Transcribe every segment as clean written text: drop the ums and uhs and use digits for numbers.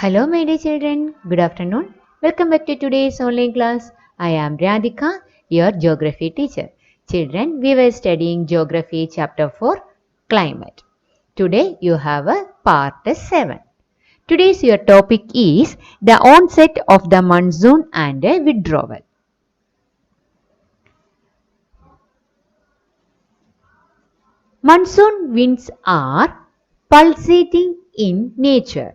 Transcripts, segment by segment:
Hello, my dear children. Good afternoon. Welcome back to today's online class. I am Radhika, your geography teacher. Children, we were studying geography chapter 4, climate. Today you have a part 7. Today's your topic is the onset of the monsoon and a withdrawal. Monsoon winds are pulsating in nature.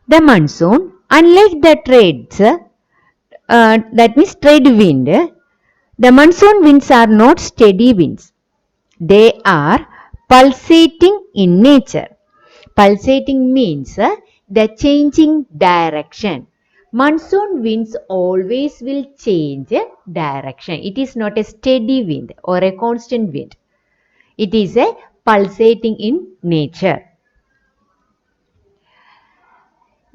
The monsoon, unlike the trades, that means trade wind, the monsoon winds are not steady winds. They are pulsating in nature. Pulsating means the changing direction. Monsoon winds always will change direction. It is not a steady wind or a constant wind. It is a pulsating in nature.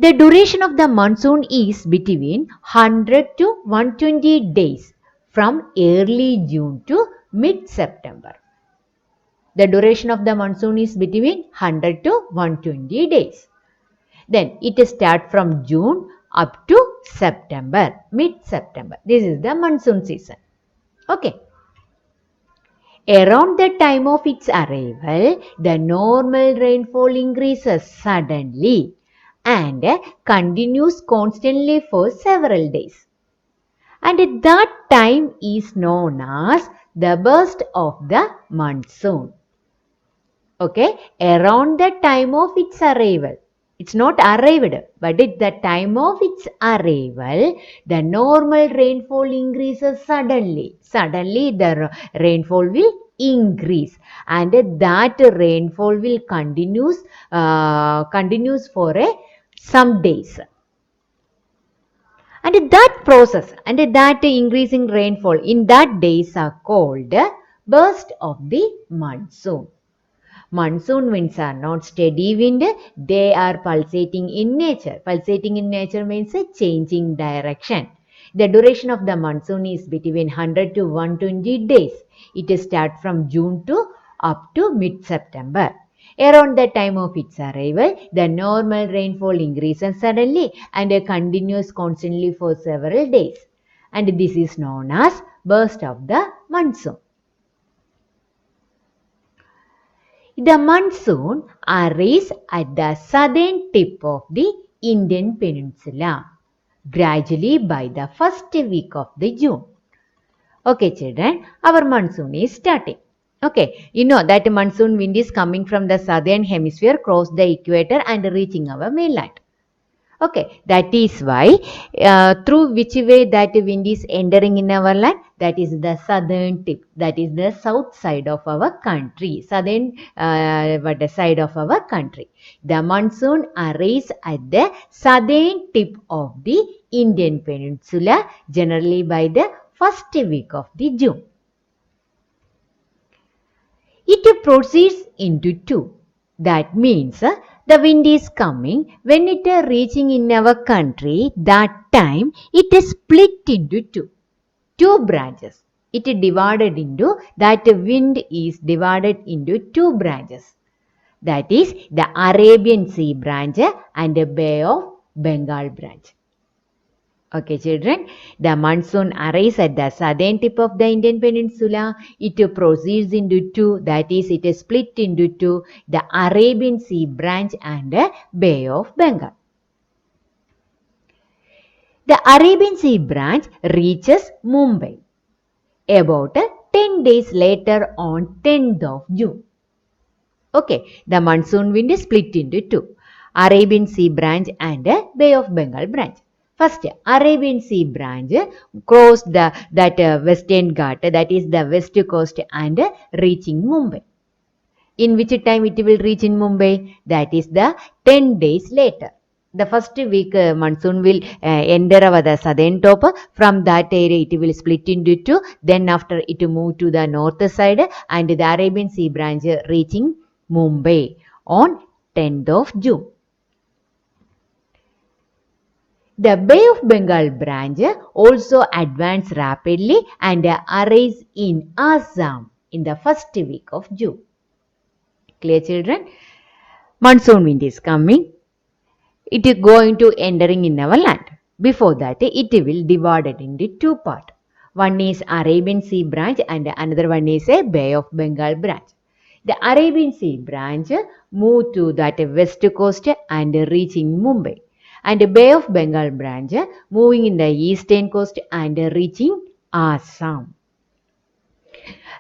The duration of the monsoon is between 100 to 120 days from early June to mid-September. The duration of the monsoon is between 100 to 120 days. Then it starts from June up to September, mid-September. This is the monsoon season. Okay. Around the time of its arrival, the normal rainfall increases suddenly and continues constantly for several days. And that time is known as the burst of the monsoon. Okay, around the time of its arrival. It's not arrived, but at the time of its arrival, the normal rainfall increases suddenly. Suddenly, the rainfall will increase, and that rainfall will continues for some days. And that process and that increasing rainfall in that days are called burst of the monsoon. Monsoon winds are not steady wind, they are pulsating in nature. Pulsating in nature means a changing direction. The duration of the monsoon is between 100 to 120 days. It starts from June to up to mid-September. Around the time of its arrival, the normal rainfall increases suddenly and continues constantly for several days. And this is known as burst of the monsoon. The monsoon arrives at the southern tip of the Indian peninsula, gradually by the first week of the June. Okay, children, our monsoon is starting. Okay, you know that monsoon wind is coming from the southern hemisphere, cross the equator and reaching our mainland. Okay, that is why through which way that wind is entering in our land, that is the southern tip, that is the south side of our country, southern side of our country. The monsoon arrives at the southern tip of the Indian peninsula, generally by the first week of the June. It proceeds into two. That means the wind is coming when it is reaching in our country. That time it is split into two branches. It is divided into that wind is divided into two branches. That is the Arabian Sea branch and the Bay of Bengal branch. Okay, children, the monsoon arrives at the southern tip of the Indian peninsula. It proceeds into two, that is, it is split into two, the Arabian Sea branch and the Bay of Bengal. The Arabian Sea branch reaches Mumbai about 10 days later on 10th of June. Okay, the monsoon wind is split into two, Arabian Sea branch and Bay of Bengal branch. First, Arabian Sea branch crossed that Western Ghat, that is the west coast, and reaching Mumbai. In which time it will reach in Mumbai? That is the 10 days later. The first week monsoon will enter our the southern top. From that area it will split into two. Then after it move to the north side and the Arabian Sea branch reaching Mumbai on 10th of June. The Bay of Bengal branch also advanced rapidly and arrives in Assam in the first week of June. Clear, children? Monsoon wind is coming. it is going to entering in our land. Before that, it will divided into two parts. One is Arabian Sea branch and another one is a Bay of Bengal branch. The Arabian Sea branch moved to that west coast and reaching Mumbai. And the Bay of Bengal branch moving in the eastern coast and reaching Assam.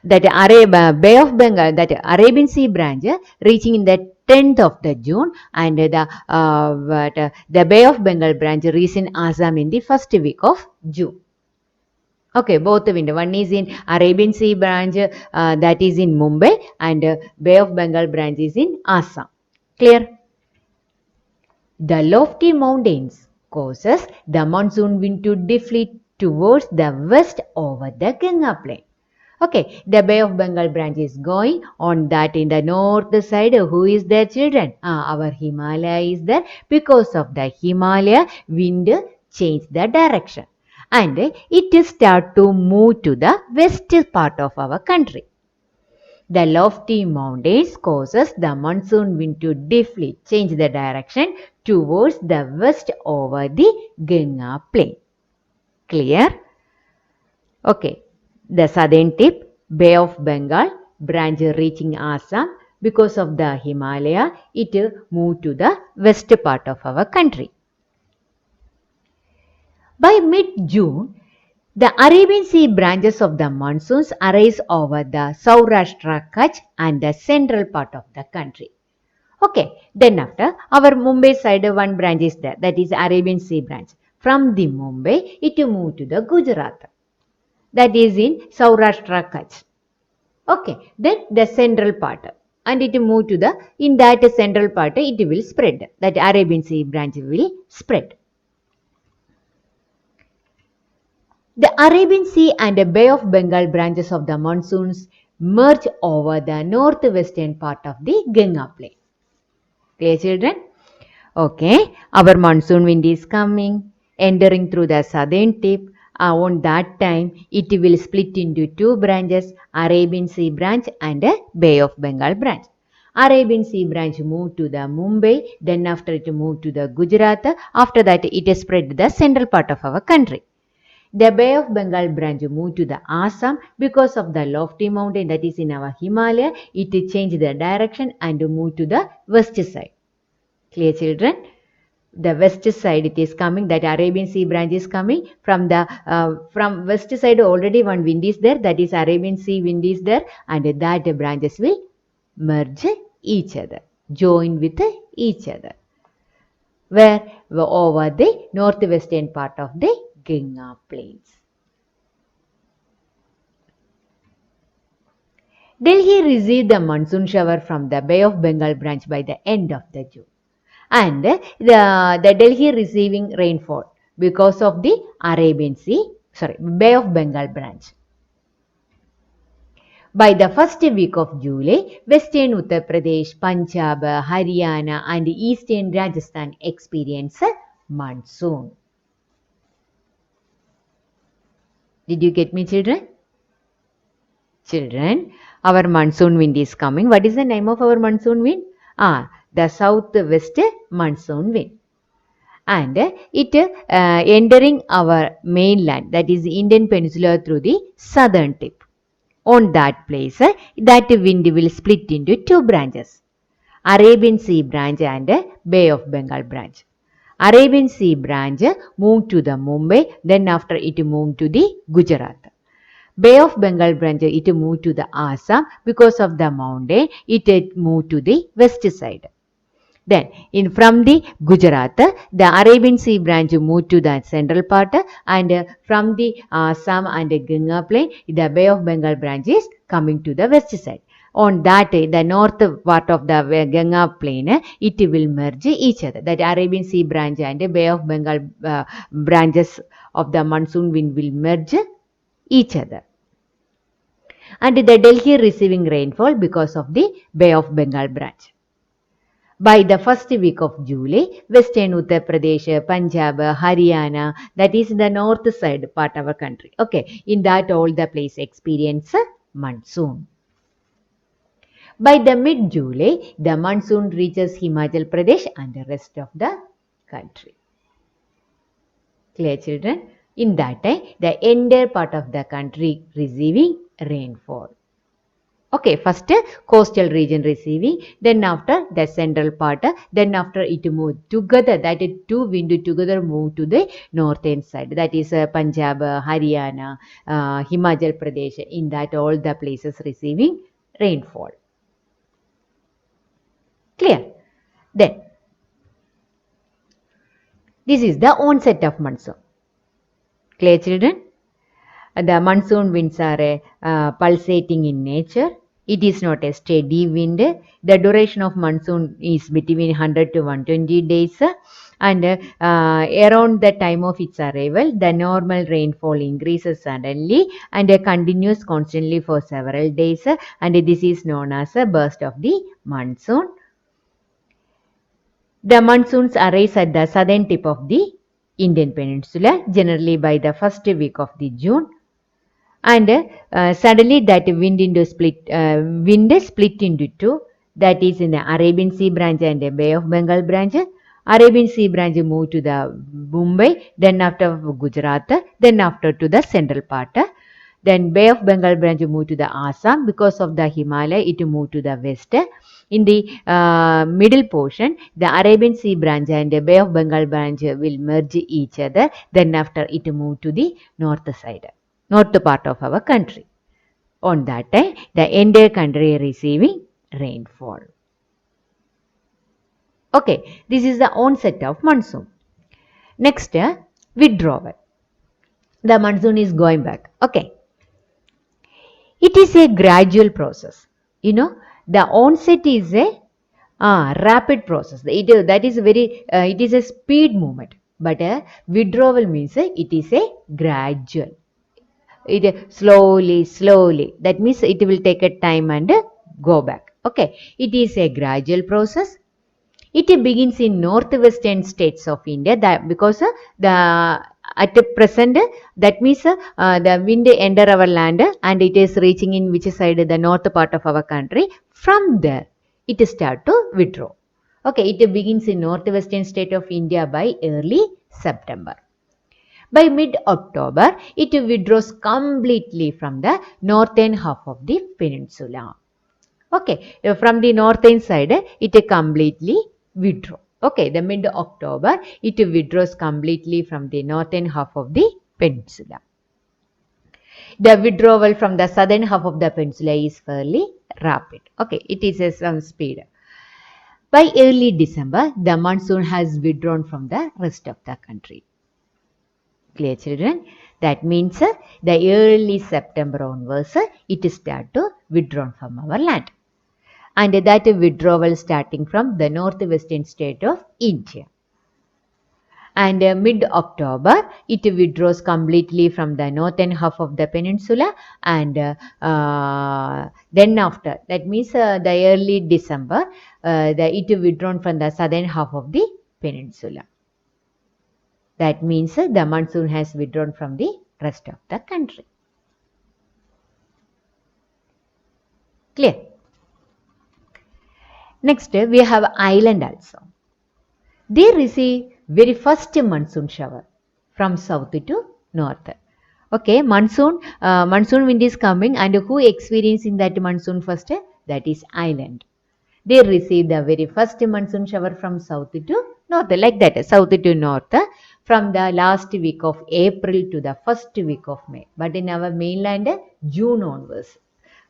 That Bay of Bengal, that Arabian Sea branch reaching in the 10th of the June, and the Bay of Bengal branch reaching Assam in the first week of June. Okay, both the window. One is in Arabian Sea branch, that is in Mumbai, and Bay of Bengal branch is in Assam. Clear? The lofty mountains causes the monsoon wind to deflect towards the west over the Ganga plain. Okay, the Bay of Bengal branch is going on that in the north side. Who is there, children? Our Himalaya is there. Because of the Himalaya, wind change the direction and it start to move to the west part of our country. The lofty mountains causes the monsoon wind to deflect, change the direction towards the west over the Ganga plain. Clear? Okay. The southern tip, Bay of Bengal, branch reaching Assam. Because of the Himalaya, it moved to the west part of our country. By mid-June, the Arabian Sea branches of the monsoons arise over the Saurashtra, Kutch and the central part of the country. Okay, then after our Mumbai side one branch is there, that is Arabian Sea branch. From the Mumbai, it moved to the Gujarat. That is in Saurashtra, Kutch. Okay, then the central part and it move to the, in that central part it will spread, that Arabian Sea branch will spread. The Arabian Sea and the Bay of Bengal branches of the monsoons merge over the northwestern part of the Ganga plain. Clear, children? Okay, our monsoon wind is coming, entering through the southern tip. On that time, it will split into two branches, Arabian Sea branch and Bay of Bengal branch. Arabian Sea branch moved to the Mumbai, then after it moved to the Gujarat. After that, it spread to the central part of our country. The Bay of Bengal branch moved to the Assam because of the lofty mountain that is in our Himalaya. It changed the direction and moved to the west side. Clear, children? The west side it is coming, that Arabian Sea branch is coming from the from west side. Already one wind is there, that is Arabian Sea wind is there, and that branches will merge each other, join with each other, where over the northwestern part of the Ganga plains. Delhi received the monsoon shower from the Bay of Bengal branch by the end of the June. And the Delhi receiving rainfall because of the Bay of Bengal branch. By the first week of July, western Uttar Pradesh, Punjab, Haryana and eastern Rajasthan experience monsoon. Did you get me, children? Children, our monsoon wind is coming. What is the name of our monsoon wind? The southwest monsoon wind. And it entering our mainland, that is Indian Peninsula, through the southern tip. On that place, that wind will split into two branches, Arabian Sea branch and Bay of Bengal branch. Arabian Sea branch moved to the Mumbai, then after it moved to the Gujarat. Bay of Bengal branch, it moved to the Assam. Because of the mountain, it moved to the west side. Then, from the Gujarat, the Arabian Sea branch moved to the central part, and from the Assam and Ganga plain, the Bay of Bengal branch is coming to the west side. On that, the north part of the Ganga plain, it will merge each other. That Arabian Sea branch and Bay of Bengal branches of the monsoon wind will merge each other. And the Delhi receiving rainfall because of the Bay of Bengal branch. By the first week of July, western Uttar Pradesh, Punjab, Haryana, that is the north side part of our country. Okay, in that all the place experience monsoon. By the mid-July, the monsoon reaches Himachal Pradesh and the rest of the country. Clear, children? In that time, the entire part of the country receiving rainfall. Okay, first coastal region receiving, then after the central part, then after it move together, that is two wind together move to the northern side, that is Punjab, Haryana, Himachal Pradesh, in that all the places receiving rainfall. Clear? Then, this is the onset of monsoon. Clear, children? The monsoon winds are pulsating in nature. It is not a steady wind. The duration of monsoon is between 100 to 120 days. And around the time of its arrival, the normal rainfall increases suddenly and continues constantly for several days. And this is known as a burst of the monsoon. The monsoons arise at the southern tip of the Indian Peninsula, generally by the first week of the June. And suddenly that wind split into two, that is in the Arabian Sea branch and the Bay of Bengal branch. Arabian Sea branch moved to the Mumbai, then after Gujarat, then after to the central part. Then Bay of Bengal branch moved to the Assam. Because of the Himalaya, it moved to the west. In the middle portion, the Arabian Sea branch and the Bay of Bengal branch will merge each other. Then after it moved to the north side, north part of our country. On that time, the entire country receiving rainfall. Okay, this is the onset of monsoon. Next, withdrawal. The monsoon is going back. Okay, it is a gradual process. The onset is a rapid process. That is very. It is a speed movement. But withdrawal means it is a gradual. It slowly. That means it will take a time and go back. Okay, it is a gradual process. It begins in northwestern states of India, that because the at present, that means the wind enter our land and it is reaching in which side, the north part of our country. From there it start to withdraw. Okay, it begins in northwestern state of India by early September. By mid-October, it withdraws completely from the northern half of the peninsula. Okay, from the northern side, it completely withdraws. Okay, the mid-October, it withdraws completely from the northern half of the peninsula. The withdrawal from the southern half of the peninsula is fairly rapid. Okay, it is some speed. By early December, the monsoon has withdrawn from the rest of the country. Clear, children? That means the early September onwards, it start to withdraw from our land. And that withdrawal starting from the northwestern state of India. And mid-October, it withdraws completely from the northern half of the peninsula. And then after, that means the early December, it withdrawn from the southern half of the peninsula. That means the monsoon has withdrawn from the rest of the country. Clear? Next, we have island also. They receive very first monsoon shower from south to north. Okay, monsoon wind is coming, and who experiencing that monsoon first? That is island. They receive the very first monsoon shower from south to north, like that, south to north, from the last week of April to the first week of May. But in our mainland, June onwards.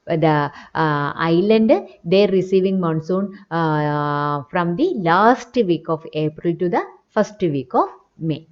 The island, they are receiving monsoon from the last week of April to the first week of May.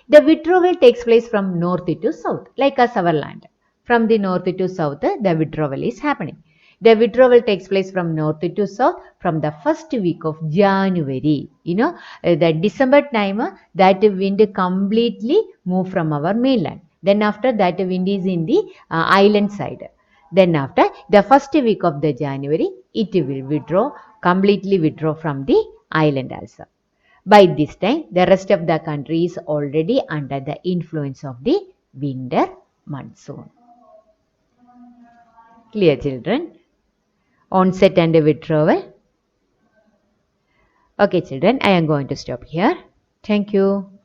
The withdrawal takes place from north to south, like as our land. From the north to south, the withdrawal is happening. The withdrawal takes place from north to south from the first week of January. The December time, that wind completely move from our mainland. Then after that, wind is in the island side. Then after the first week of the January, it will completely withdraw from the island also. By this time, the rest of the country is already under the influence of the winter monsoon. Clear, children? Onset and withdrawal. Okay, children, I am going to stop here. Thank you.